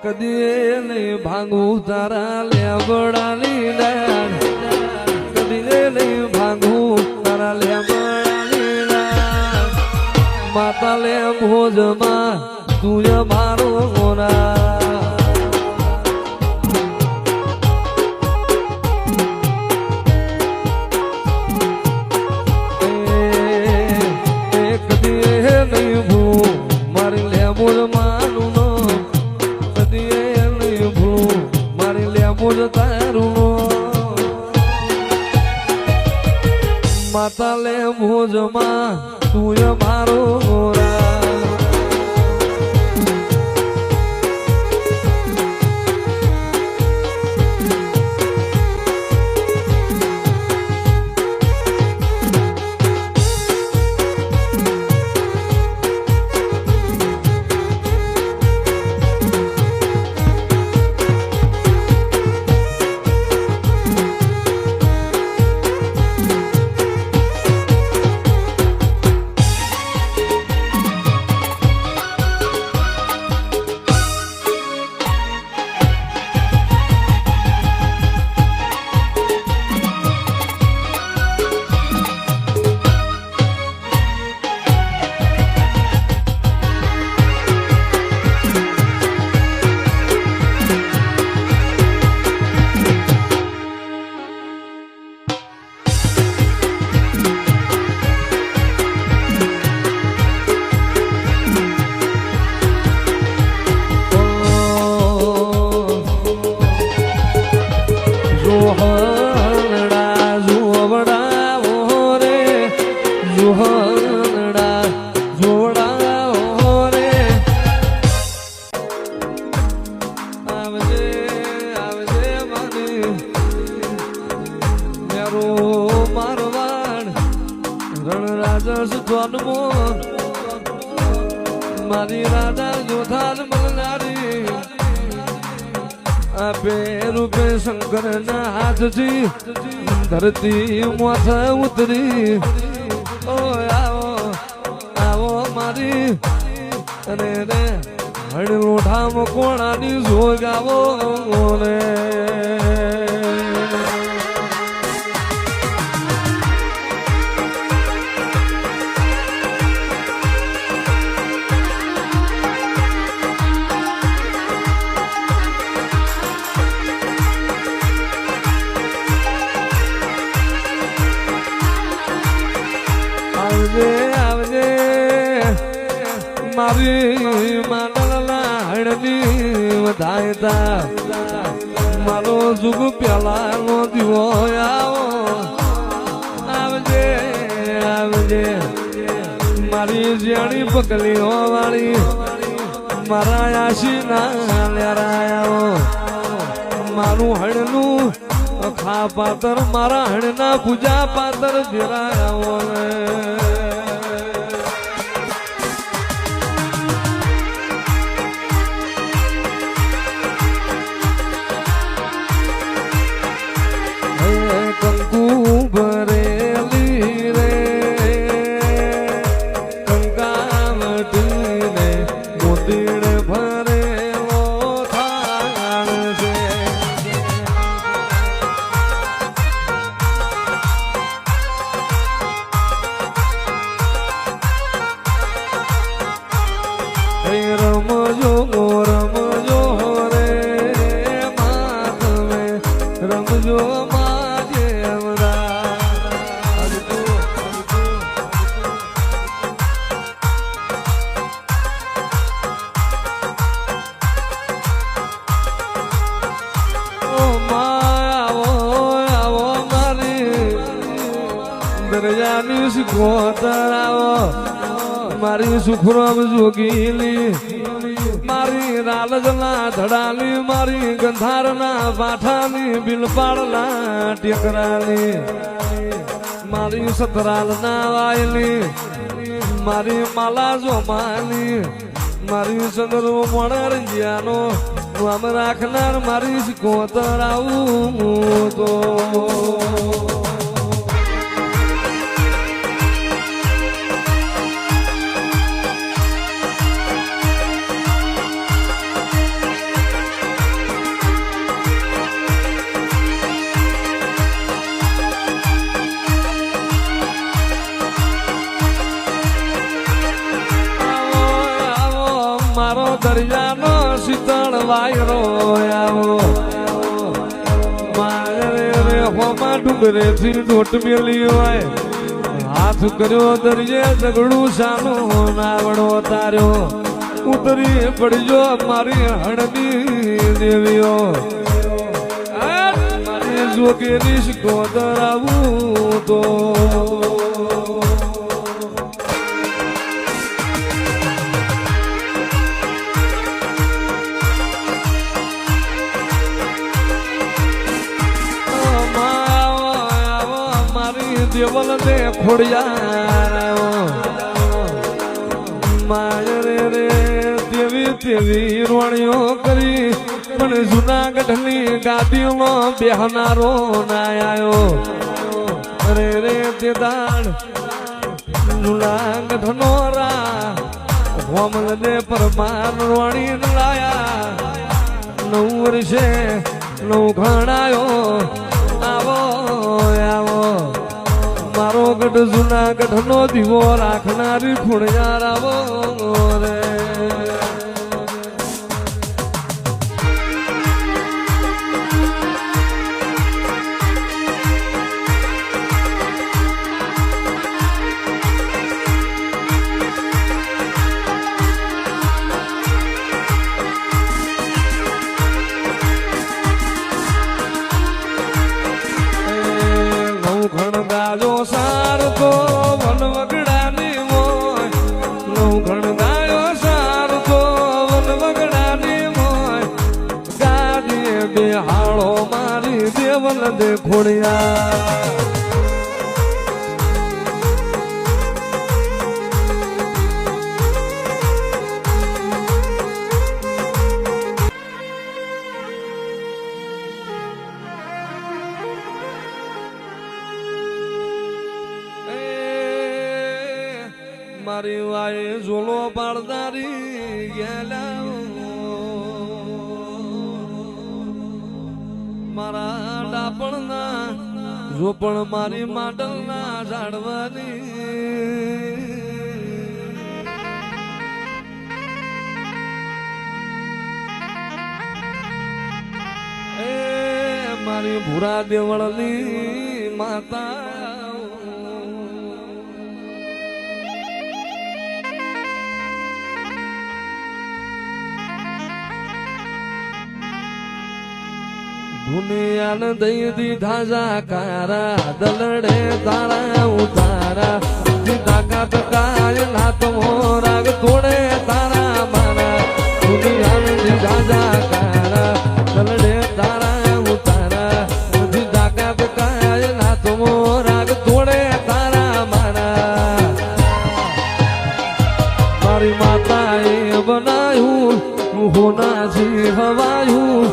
કદી નહીં ભાંગું તારા લેબડાની ડાળ, કદી નહીં ભાંગું તારા લેબડાની ડાળ. માતા લે ભોજમાં તું મારો ગોરા, નહીં ભૂ મારી લેબોજ માનું, કદી નહીં ભૂ મારી લેબોજ તારું. માતા લે ભોજમાં તું મારો ગોરા, મારી રાજા યોધા મળનારી આપે રૂપે શંકર ના હાથથી ધરતી માથે ઉતરી. ઓ આવો આવો મારી અને રે હણ લોઢામાં કોણાની જોગ આવો રે. આવજે મારી માનલા હણની વધાયતા, મારો જુગ પેલાનો દીવો આવો. આવજે આવજે મારી જેણી પકલીઓ વાળી, મારા આશી ના લેરાયો. મારું હણનું ખા પાતર મારા હણના પૂજા પાતર ફેરાયો. કંકુ ભરેલી રે કંકાવટી ને મોતીડ ભરેલો થાળ છે. રમજો રે માધવે રમજો દરિયાની શીખોતર આવો. મારી સુખરામ જોગીલી, મારી રાલજના ધડાલી, મારી ગંધારના પાઠાની, બિલપાડના ટેકરાની, મારી સતરાલના વાયલી, મારી માલા જોમાની, મારી ચંદ્ર મોણરજિયાનો નામ રાખનાર મારી શીખોતર આવું તો. દરિયાનો શીતળ વાયરો આવો મારે રે હોમાં ડુંગરેથી ડોટ મેલી હોય હાથ કર્યો દરિયે ઝઘડું સાનો નાવડો તાર્યો ઉતરી પડજો મારી હળદી દેવીઓ મારી જોગેરી શિકોતર આવું તો દેવલ દે ખોડિયા મારે રે દેવી દેવી રોણીઓ કરી પણ જુનાગઢની ગાદીમાં બેહનારો ના આયો અરે રે તે દાડ જુનાગઢનો રા હોમલ દે પરમાર રોણી લાયા 9 વર્ષે 9 ઘણાયો આવો આવો મારો ગઢ જુનાગઢ નો દીવો રાખનારી ખુણિયાર આવો રે હાળો મારી દેવલ દે ખોડિયા મારી વાય ઝોલો પાડદારી ગયેલા મારા ડાપણના ઝોપણ મારી માટલના ઝાડવાની એ મારી ભૂરા દેવળની માતા દુનિયાને દઈ દીધા જાકારા દલડે તારા ઉતારા દીધા કાત કાય નાત મોરાગ તોડે તારા મારા દુનિયાને દીધા જાકારા દલડે તારા ઉતારા દીધા કાત કાય નાત મોરાગ તોડે તારા મારા મારી માતાએ બનાયું હોનાથી હવાયું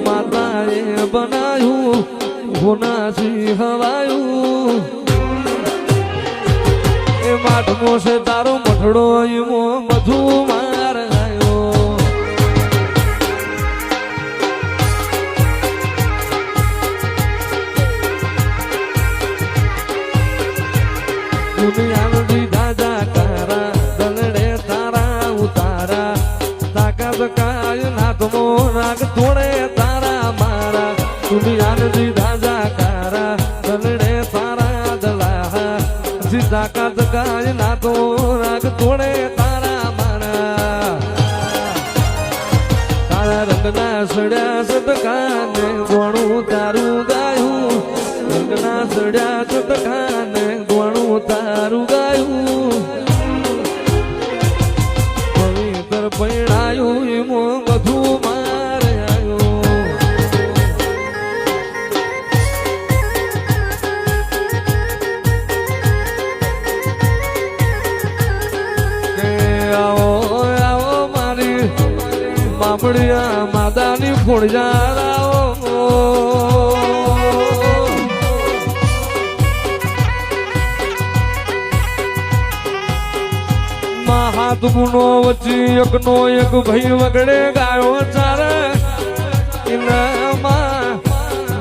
માતાએ બનાયું હોનાથી હવાયું એ માટમો છે તારો મઠડો એમો મધુ માર આવ્યો દુનિયાનો દીધા જાકારા દલડે તારા ઉતારા તાકાત કાય નાથમો રાગ તોડે તારા મારા દુનિયાને દીધા જાકારા દલડે તારા દલાહા સીધા કાત કાય નાથો રાગ તોડે તારા મારા તારા રંગના સડ્યા સતકાને ગોણું તારું ગાયું રંગના સડ્યા સતકાને ગોણું તારું ગાયું પવિત્ર પૈણાયું એમો બધું મારે આવ્યો કે આવો આવો મારી બાપડિયા માતાની ખોડિયાર આવો હાથ ગુનો વચ્ચે એકનો એક ભાઈ વગડે ગાયો ચારે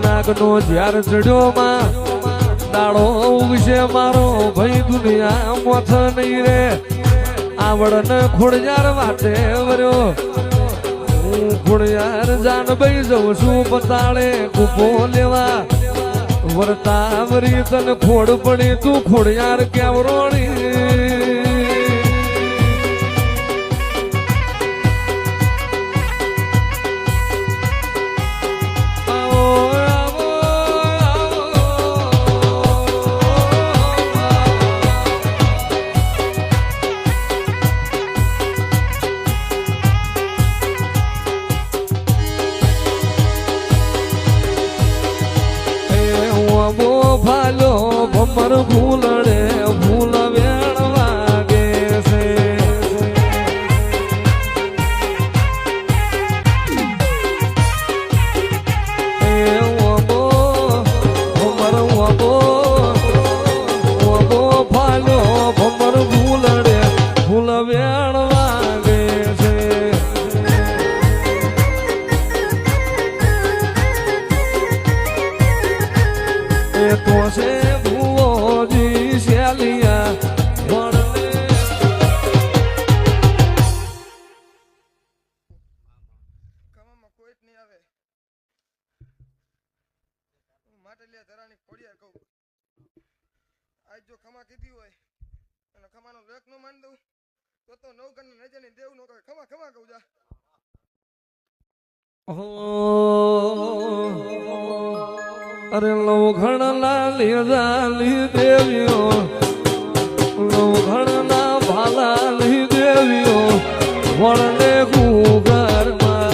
નાગનો ઝાર ચડ્યો માં દાડો ઉગશે મારો ભાઈ દુનિયા મોથ નહીં રે આવડ ને ખોડિયાર વાટે વર્યો હું ખોડિયાર જાન ભાઈ જઉં છું પતાળે કૂપો લેવા વરતા વરી તને ખોડ પડી તું ખોડિયાર કેવરોણી ભાલો ભમર ભૂલડે ભૂલ વેણ વાગે છે ભમર ભાલો ભમર ભૂલડે ભૂલ વેણ વાગે છે તો છે ભૂઓજી શેલિયા ભણને કમામાં કોઈ જ નહીં આવે માટે લે ધરાની ખોડિયાર કહું આજ જો ખમા કીધી હોય અને ખમાનો લેખ નો માન દઉં તો નવગણ નજરની દેવ નો કહે ખમા ખમા કહું જા અરે લવઘણ લાલી લાલી દેવીઓ લવઘણ ના ભાલાલી દેવીઓ વળને ગુગરમાં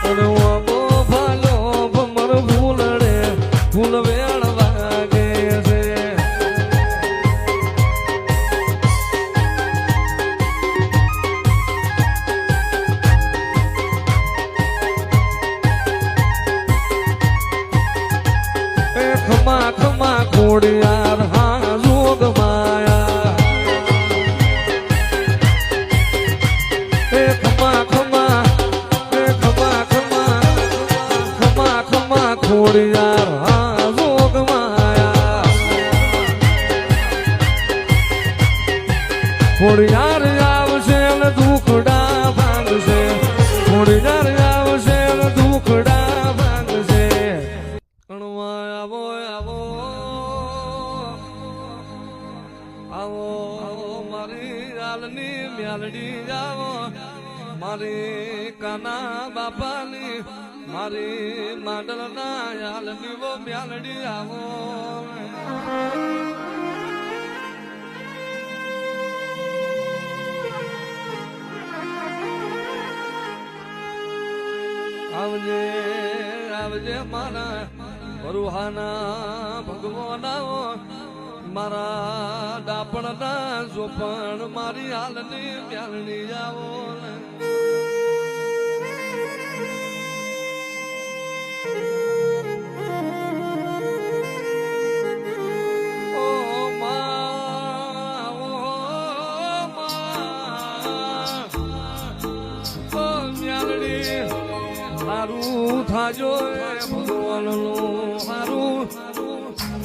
અને વાબો ભાલો ભમર ભૂલડે ભૂલ વેણ વાગે છે ખમા ખમા ખોડિયાર હા જોગ માયા ખમા ખમા ખમા ખમા ખમા ખમા ખોડિયાર હા જોગ માયા ખોડિયાર આવશે ને દુખડા ભાંગશે ખોડિયાર આવશે ને દુખડા ભાંગશે આવો આવો આવો મારી આલની મ્યાલડી જાવો મારી કાના બાપાની મારી માંડલના આલની વો મ્યાલડી આવો આવજે આવજે મારા રૂહાના ભગવાનાઓ મારા ડાપણના જોપણ મારી હાલની મ્યાલની જાઓ હારું થાજો ભગવાનનું હારું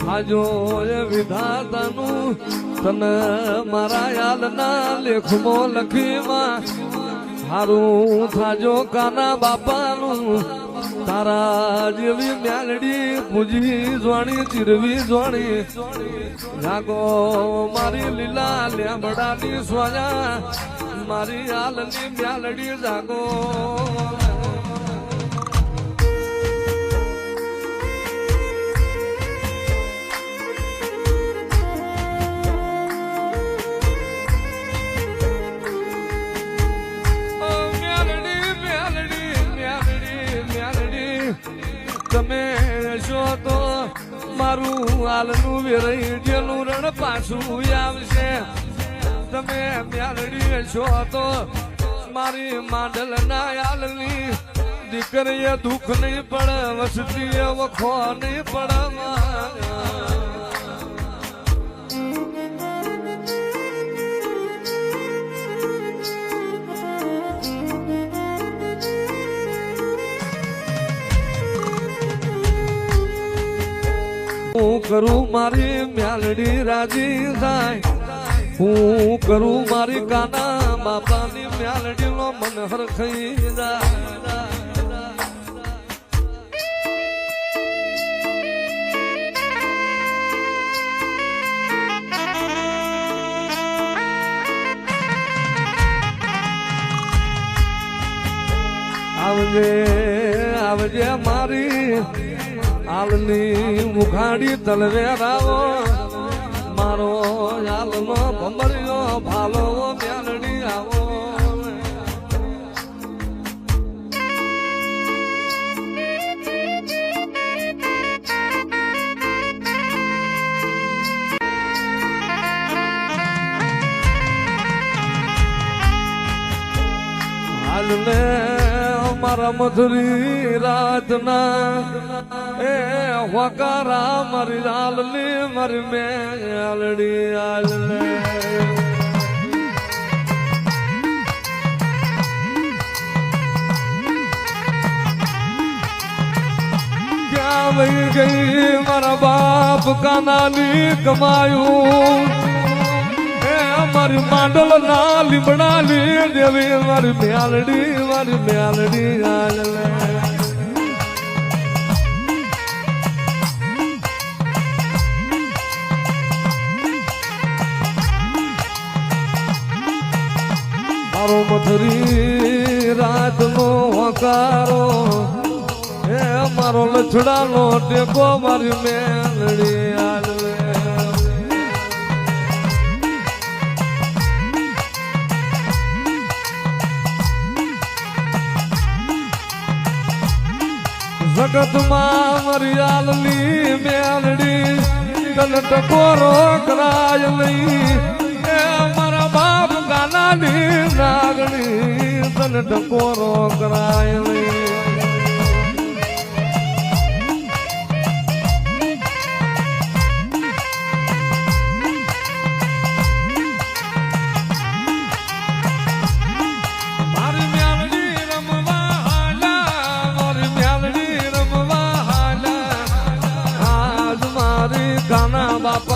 થાજો એ વિધાતાનું તને મારા યાલના લેખમાં લખીમાં હારું થાજો કાના બાપાનું તારા જેવી મ્યાલડી પૂજી જોણી ચીરવી જોણી જાગો મારી લીલા લેમડાની સોયા મારી હાલની મ્યાલડી જાગો તમે છો તો મારું હાલનું વેરાઈ જેલું રણ પાછું આવશે તમે મ્યાલડી છો તો મારી માંડલ ના હાલની દીકરીએ દુઃખ નહીં પડે વસતી વખો નહીં પડે હું કરું મારી મ્યાલડી રાજી થાય હું કરું મારી કાના બાપાની મ્યાલડી નો મન હરખાઈ જાય આવજે આવજે મારી હાલની મુખાડી તલવેરાવો મારો હાલનો ભમરિયો ભાલો મ્યાલડી આવો હાલને મારા મધુરી રાતના એ વકારા મારી હાલની મારી મેલડી હાલને ક્યાં વહી ગઈ મારા બાપ કાનાની કમાયું મારી માંડલ ના લીમડાની દેવી મારી મ્યાલડી હાલલે મારો મધુરી રાત નો હકારો હે મારો લછડા નો ટેકો મારી મ્યાલડી હાલલે જગતમાં મારી હાલની મેલડી તને ટકોરો કરાય નહીં એ મારા બાપ ગાનાની નાગણી તને ટકોરો કરાય નહીં કાના બાપ